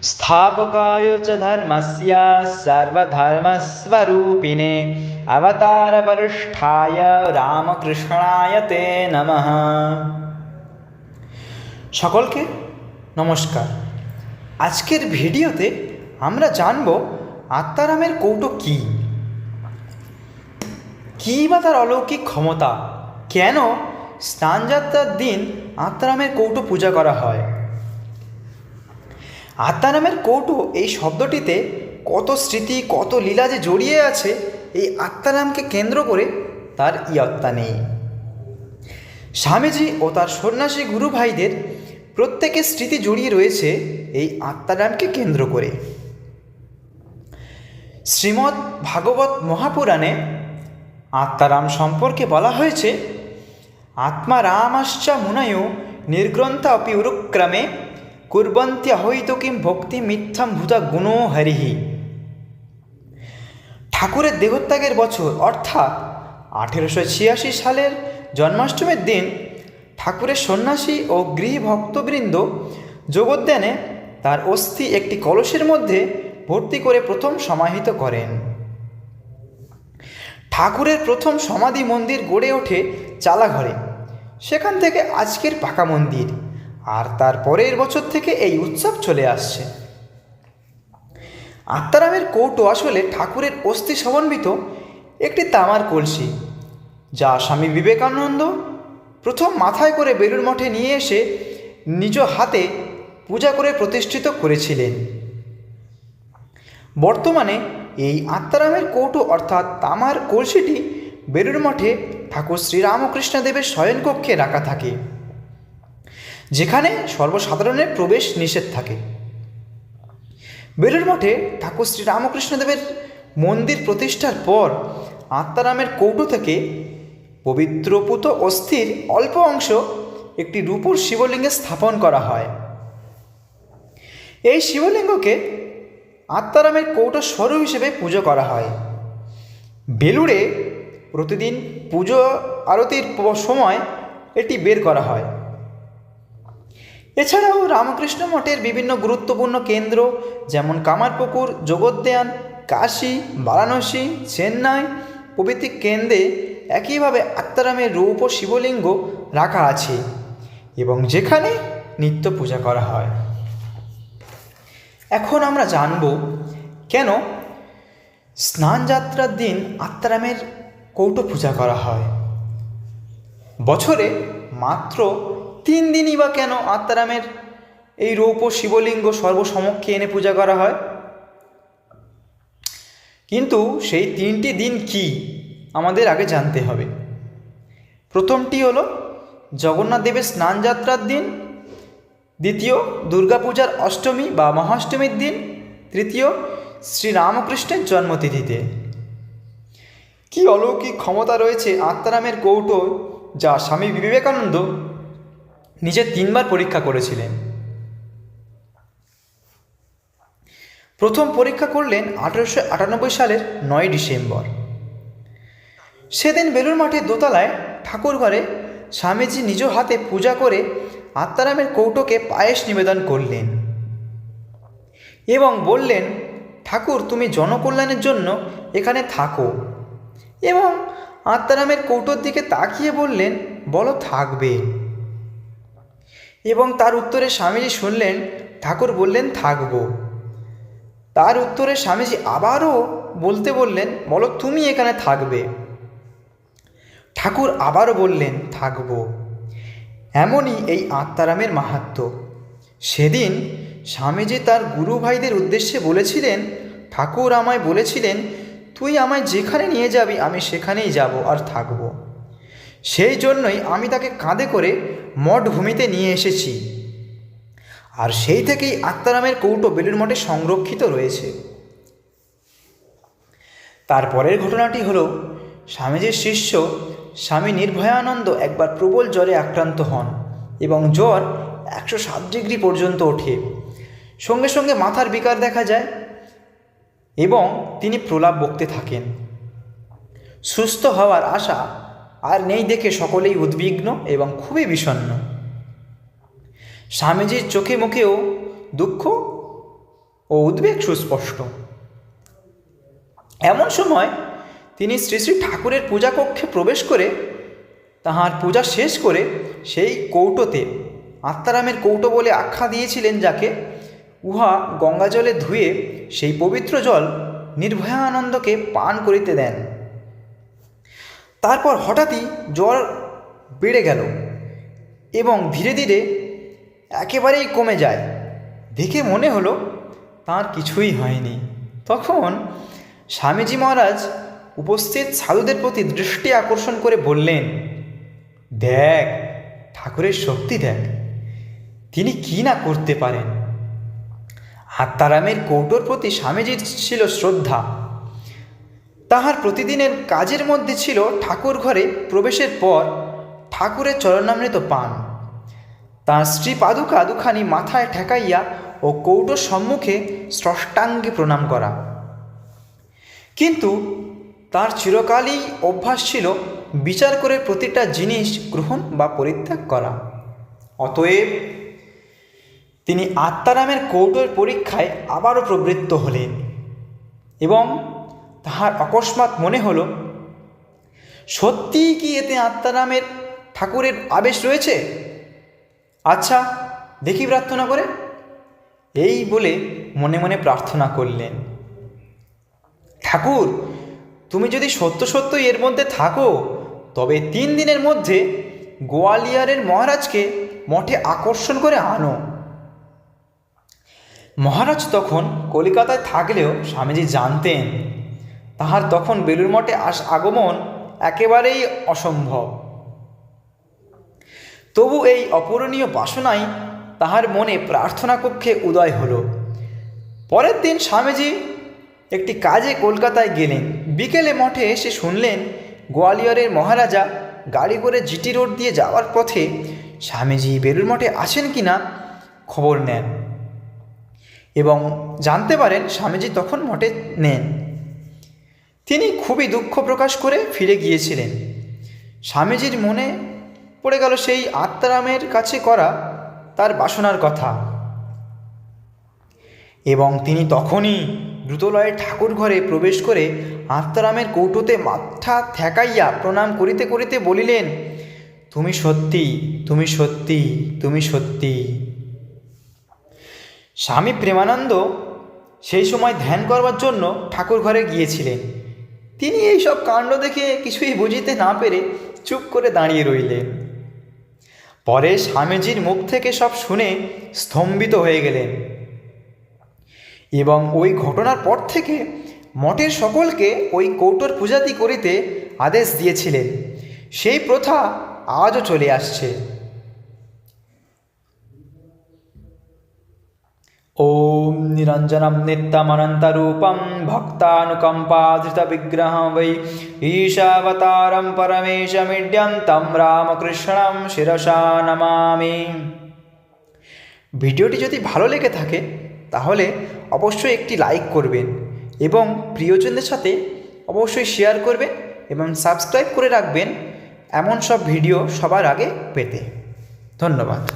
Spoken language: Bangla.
स्थापकाय च धर्मस्य सर्वधर्मस्वरूपिणे अवतारवरिष्ठाय রামকৃষ্ণায় তে নমঃ। সকলকে নমস্কার। আজকের ভিডিওতে আমরা জানব আত্মারামের কৌটো কী বা তার অলৌকিক ক্ষমতা, কেন স্নানযাত্রার দিন আত্মারামের কৌটো পূজা করা হয়। আত্মারামের কৌটো এই শব্দটিতে কত স্মৃতি, কত লীলা যে জড়িয়ে আছে, এই আত্মারামকে কেন্দ্র করে তার ইয়ত্তা নেই। স্বামীজি ও তার সন্ন্যাসী গুরু ভাইদের প্রত্যেকের স্মৃতি জড়িয়ে রয়েছে এই আত্মারামকে কেন্দ্র করে। শ্রীমদ্ ভাগবত মহাপুরাণে আত্মারাম সম্পর্কে বলা হয়েছে, আত্মারামাশ্চ মুনয়ো নির্গ্রন্থ অপি উরুক্রমে কুর্বন্তি অহৈত কিম ভক্তি মিথ্যাম ভূতা গুণো হরিহি। ঠাকুরের দেহত্যাগের বছর অর্থাৎ 1886 সালের জন্মাষ্টমীর দিন ঠাকুরের সন্ন্যাসী ও গৃহী ভক্তবৃন্দ যোগোদ্যানে তার অস্থি একটি কলসের মধ্যে ভর্তি করে প্রথম সমাহিত করেন। ঠাকুরের প্রথম সমাধি মন্দির গড়ে ওঠে চালাঘরে, সেখান থেকে আজকের পাকা মন্দির, আর তার পরের বছর থেকে এই উৎসব চলে আসছে। আত্মারামের কৌটো আসলে ঠাকুরের অস্থি সমন্বিত একটি তামার কলসি, যা স্বামী বিবেকানন্দ প্রথম মাথায় করে বেলুড় মঠে নিয়ে এসে নিজ হাতে পূজা করে প্রতিষ্ঠিত করেছিলেন। বর্তমানে এই আত্মারামের কৌটো অর্থাৎ তামার কলসিটি বেলুড় মঠে ঠাকুর শ্রীরামকৃষ্ণদেবের শয়নকক্ষে রাখা থাকে, যেখানে সর্বসাধারণের প্রবেশ নিষেধ থাকে। বেলুড় মঠে ঠাকুর শ্রীরামকৃষ্ণদেবের মন্দির প্রতিষ্ঠার পর আত্মারামের কৌটো থেকে পবিত্রপুত অস্থির অল্প অংশ একটি রূপোর শিবলিঙ্গে স্থাপন করা হয়। এই শিবলিঙ্গকে আত্মারামের কৌটো স্বরূপ হিসেবে পুজো করা হয়। বেলুড়ে প্রতিদিন পুজো আরতির সময় এটি বের করা হয়। এছাড়াও রামকৃষ্ণ মঠের বিভিন্ন গুরুত্বপূর্ণ কেন্দ্র যেমন কামারপুকুর, যোগোদ্যান, কাশী, বারাণসী, চেন্নাই প্রভৃতি কেন্দ্রে একইভাবে আত্মারামের রূপ ও শিবলিঙ্গ রাখা আছে এবং যেখানে নিত্য পূজা করা হয়। এখন আমরা জানব কেন স্নানযাত্রার দিন আত্মারামের কৌটো পূজা করা হয়। বছরে মাত্র 3 দিনই বা কেন আত্মারামের এই রৌপ্য শিবলিঙ্গ সর্বসমক্ষে এনে পূজা করা হয়? কিন্তু সেই 3টি দিন কি আমাদের আগে জানতে হবে। প্রথমটি হলো জগন্নাথ দেবের স্নানযাত্রার দিন, দ্বিতীয় দুর্গাপূজার অষ্টমী বা মহাষ্টমীর দিন, তৃতীয় শ্রীরামকৃষ্ণের জন্মতিথিতে। কি অলৌকিক ক্ষমতা রয়েছে আত্মারামের কৌটো, যা স্বামী বিবেকানন্দ নিজে 3বার পরীক্ষা করেছিলেন। প্রথম পরীক্ষা করলেন 1898 সালের 9 ডিসেম্বর। সেদিন বেলুড় মাঠের দোতলায় ঠাকুর ঘরে স্বামীজি নিজ হাতে পূজা করে আত্মারামের কৌটোকে পায়েস নিবেদন করলেন এবং বললেন, ঠাকুর তুমি জনকল্যাণের জন্য এখানে থাকো, এবং আত্মারামের কৌটোর দিকে তাকিয়ে বললেন, বলো থাকবে। এবং তার উত্তরে স্বামীজি শুনলেন ঠাকুর বললেন থাকব। তার উত্তরে স্বামীজি আবারও বলতে বললেন, বলো তুমি এখানে থাকবে। ঠাকুর আবারও বললেন থাকব। এমনই এই আত্মারামের মাহাত্ম্য। সেদিন স্বামীজি তার গুরু ভাইদের উদ্দেশ্যে বলেছিলেন, ঠাকুর আমায় বলেছিলেন, তুই আমায় যেখানে নিয়ে যাবি আমি সেখানেই যাব আর থাকব। সেই জন্যই আমি তাকে কাঁধে করে মঠ ভূমিতে নিয়ে এসেছি, আর সেই থেকেই আত্মারামের কৌটো বেলুড় মঠে সংরক্ষিত রয়েছে। তারপরের ঘটনাটি হলো, স্বামীজির শিষ্য স্বামী নির্ভয়ানন্দ একবার প্রবল জ্বরে আক্রান্ত হন এবং জ্বর 107 ডিগ্রি পর্যন্ত ওঠে। সঙ্গে সঙ্গে মাথার বিকার দেখা যায় এবং তিনি প্রলাপ বকতে থাকেন। সুস্থ হওয়ার আশা আর নেই দেখে সকলেই উদ্বিগ্ন এবং খুবই বিষণ্ণ। স্বামীজির চোখে মুখেও দুঃখ ও উদ্বেগ সুস্পষ্ট। এমন সময় তিনি শ্রী শ্রী ঠাকুরের পূজাকক্ষে প্রবেশ করে তাহার পূজা শেষ করে সেই কৌটোতে, আত্মারামের কৌটো বলে আখ্যা দিয়েছিলেন যাকে, উহা গঙ্গাজলে ধুয়ে সেই পবিত্র জল নির্ভয়ানন্দকে পান করিতে দেন। তারপর হঠাৎই জ্বর বেড়ে গেল এবং ধীরে ধীরে একেবারেই কমে যায়। দেখে মনে হলো তার কিছুই হয়নি। তখন স্বামীজি মহারাজ উপস্থিত সাধুদের প্রতি দৃষ্টি আকর্ষণ করে বললেন, দেখ ঠাকুরের শক্তি দেখ, তিনি কি না করতে পারেন। আত্মারামের কৌটোর প্রতি স্বামীজির ছিল শ্রদ্ধা। তাহার প্রতিদিনের কাজের মধ্যে ছিল ঠাকুর ঘরে প্রবেশের পর ঠাকুরের চরণামৃত পান, তাঁর স্ত্রী পাদুকা দুখানি মাথায় ঠেকাইয়া ও কৌটোর সম্মুখে স্রষ্টাঙ্গে প্রণাম করা। কিন্তু তার চিরকালই অভ্যাস ছিল বিচার করে প্রতিটা জিনিস গ্রহণ বা পরিত্যাগ করা। অতএব তিনি আত্মারামের কৌটোর পরীক্ষায় আবারও প্রবৃত্ত হলেন এবং তাহার অকস্মাৎ মনে হল, সত্যিই কি এতে আত্মারামের ঠাকুরের আবেশ রয়েছে? আচ্ছা দেখি প্রার্থনা করে। এই বলে মনে মনে প্রার্থনা করলেন, ঠাকুর তুমি যদি সত্য সত্যই এর মধ্যে থাকো তবে 3 দিনের মধ্যে গোয়ালিয়রের মহারাজকে মঠে আকর্ষণ করে আনো। মহারাজ তখন কলিকাতায় থাকলেও স্বামীজি জানতেন তাহার তখন বেলুর মঠে আগমন একেবারেই অসম্ভব। তবু এই অপূরণীয় বাসনাই তাহার মনে প্রার্থনা কক্ষে উদয় হল। পরের দিন স্বামীজি একটি কাজে কলকাতায় গেলেন। বিকেলে মঠে এসে শুনলেন গোয়ালিয়রের মহারাজা গাড়ি করে জিটি রোড দিয়ে যাওয়ার পথে স্বামীজি বেলুর মঠে আছেন কি না খবর নেন এবং জানতে পারেন স্বামীজি তখন মঠে নেন। তিনি খুবই দুঃখ প্রকাশ করে ফিরে গিয়েছিলেন। স্বামীজির মনে পড়ে গেল সেই আত্মারামের কাছে করা তার বাসনার কথা এবং তিনি তখনই দ্রুতলয়ে ঠাকুর ঘরে প্রবেশ করে আত্মারামের কৌটোতে মাথা ঠেকাইয়া প্রণাম করিতে করিতে বলিলেন, তুমি সত্যি, তুমি সত্যি, তুমি সত্যি। স্বামী প্রেমানন্দ সেই সময় ধ্যান করবার জন্য ঠাকুর ঘরে গিয়েছিলেন। তিনি এই সব কাণ্ড দেখে কিছুই বুঝিতে না পেরে চুপ করে দাঁড়িয়ে রইলেন। পরে স্বামীজির মুখ থেকে সব শুনে স্তম্ভিত হয়ে গেলেন এবং ওই ঘটনার পর থেকে মঠের সকলকে ওই কৌটোর পূজাদি করিতে আদেশ দিয়েছিলেন। সেই প্রথা আজও চলে আসছে। ওম নিরঞ্জনম নিত্যমনন্তরূপম ভক্তানুকম্পাধৃত বিগ্রহম বৈ ঈশাবতারম পরমেশমিড্যম তম রামকৃষ্ণম শিরসা নমামি। ভিডিওটি যদি ভালো লেগে থাকে তাহলে অবশ্যই একটি লাইক করবেন এবং প্রিয়জনদের সাথে অবশ্যই শেয়ার করবেন এবং সাবস্ক্রাইব করে রাখবেন এমন সব ভিডিও সবার আগে পেতে। ধন্যবাদ।